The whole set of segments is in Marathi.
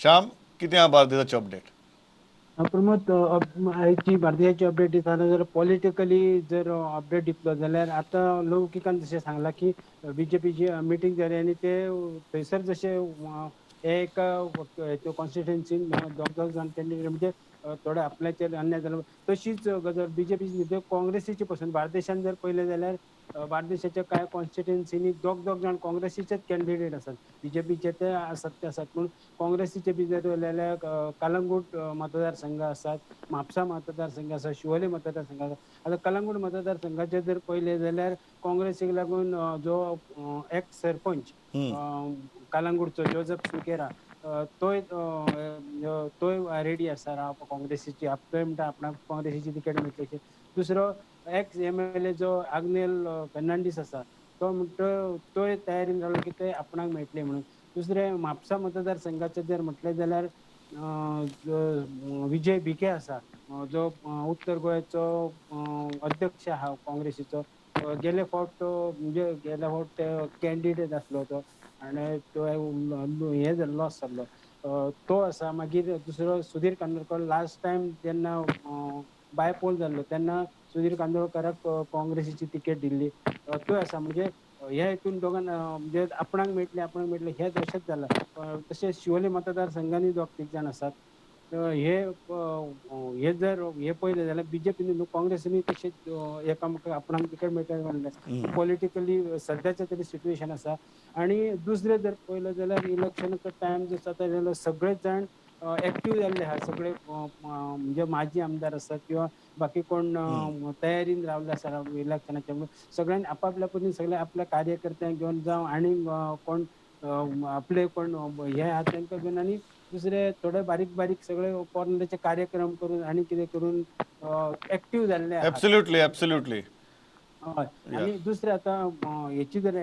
श्याम, कितें आहा बार्देसाचें अपडेट? प्रमोद आयची भारतीयाची अपडेट दिताना जर पॉलिटिकली जर अपडेट दितलो जाल्यार आतां लौकिकान जशें सांगला की बीजेपीची मिटींग जाली आनी ते थंयसर जशे एका कॉन्स्टिट्युएन्सीन दोग जाण कॅन्डिडेट म्हणजे थोडे आपल्याचेर अन्याय जालो तशीच गजाल बीजेपीची न्ही काँग्रेसीची पासून भारत जर पळयलें जाल्यार भारत कांय कॉन्स्टिट्युएन्सीनी दोग जाण काँग्रेसीचेच कॅन्डिडेट आसात. बीजेपीचे ते सत्य आसात पूण काँग्रेसीचे बी जर उलयल्यार कलंगूट मतदारसंघ आसात, म्हापसा मतदारसंघ आसा, शिवोले मतदारसंघ आसा. आता कलंगूट मतदारसंघाचे जर पळयलें जाल्यार काँग्रेसीक लागून जो एक्स सरपंच हम्म. कलंगूटचो जोझफ सुकेरा तोय रेडी आसा रावपाक काँग्रेसीची आपले म्हणटा आपणाक काँग्रेसीची तिकेट मेळटली. दुसरो एक्स एमएलए जो आग्नेल फेर्नांडीस आसा तो म्हणटा तोय तयारीन रावलो की ते आपणाक मेळटले म्हणून. दुसरे म्हापसा मतदारसंघाचे जर म्हटले जाल्यार विजय बिके आसा जो उत्तर गोंयचो अध्यक्ष आहा काँग्रेसीचो. गेले फावट म्हणजे गेल्या फावट कॅन्डिडेट आसलो तो आनी तो हे लॉस जाल्लो तो आसा. मागीर दुसरो सुधीर कांदोळकर लास्ट टायम जेन्ना बायपोल जाल्लो तेन्ना सुधीर कांदोळकराक काँग्रेसीची तिकेट दिल्ली त्यो आसा. म्हणजे ह्या हितून दोगांन म्हणजे आपणाक मेळटले हे अशेंच जाला. तशेंच शिवोले मतदारसंघांनी दोग तीग जाण आसात. हे जर हे पळयलें जाल्यार बीजेपीन काँग्रेसीनी तशेंच एकामेकाक आपणाक तिकेट मेळटले पॉलिटिकली सध्याचे तरी सिच्युएशन आसा. आनी दुसरे जर पळयलें जाल्यार इलेक्शनाचो टायम जो जाता जाल्यार सगळेच जाण एक्टीव जाल्ले आहा. सगळे म्हणजे माजी आमदार आसात किंवा बाकी कोण तयारीन रावल्ले आसा इलेक्शनाच्या. सगळ्यांनी आपापल्या परीन सगळे आपल्या कार्यकर्त्यांक घेवन जावं आनी कोण आपले कोण हे आहा तांकां घेवन आनी दुसरे थोडे बारीक बारीक सगळे पोरंतेचे कार्यक्रम करून आनी कितें करून एक्टीव जाल्ले आहात. Absolutely, absolutely. हय. या. आनी दुसरे आतां हेची जर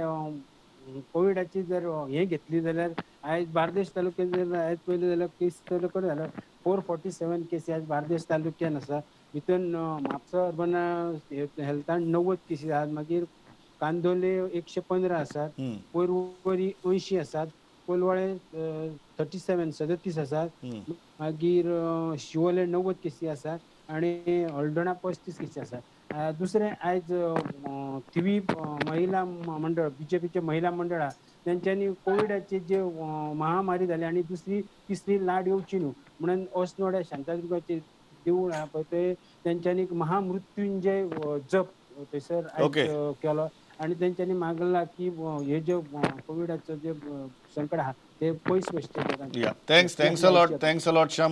कोविडाची जर हे घेतली जाल्यार आयज बार्देस तालुक्यात जर आयज पयलें जाल्यार केस जाल्यार 447 केसी आयज बार्देस तालुक्यान आसा. भितून म्हापसा अर्बन हेल्थान 90 केसीस आहात. मागीर कांदोले 115 आसात, पर्वरी 80 आसात, कोलवाळे 37 आसात, मागीर शिवोले 90 केसी आसात आनी हळदोणा 35 केसी आसात. दुसरे आयज थिवी महिला मंडळ बीजेपीचे महिला मंडळ आहा तेंच्यांनी कोविडाची जे महामारी जाली आनी दुसरी तिसरी लाट येवची न्हू म्हणून ओसनोड्या शांतादुर्गाचे देवूळ आहा पळय ते तेंच्यांनी महामृत्युंजय जप थंयसर आयज ओके. केलो आनी तेंच्यांनी मागला की हे जे कोविडाचो जे संकट आहा ते पयस वचचे जगांतल्यान. या. थँक्स ती थँक्स आपली अ आयची लॉट अपेक्षा. Thanks a lot Shyam.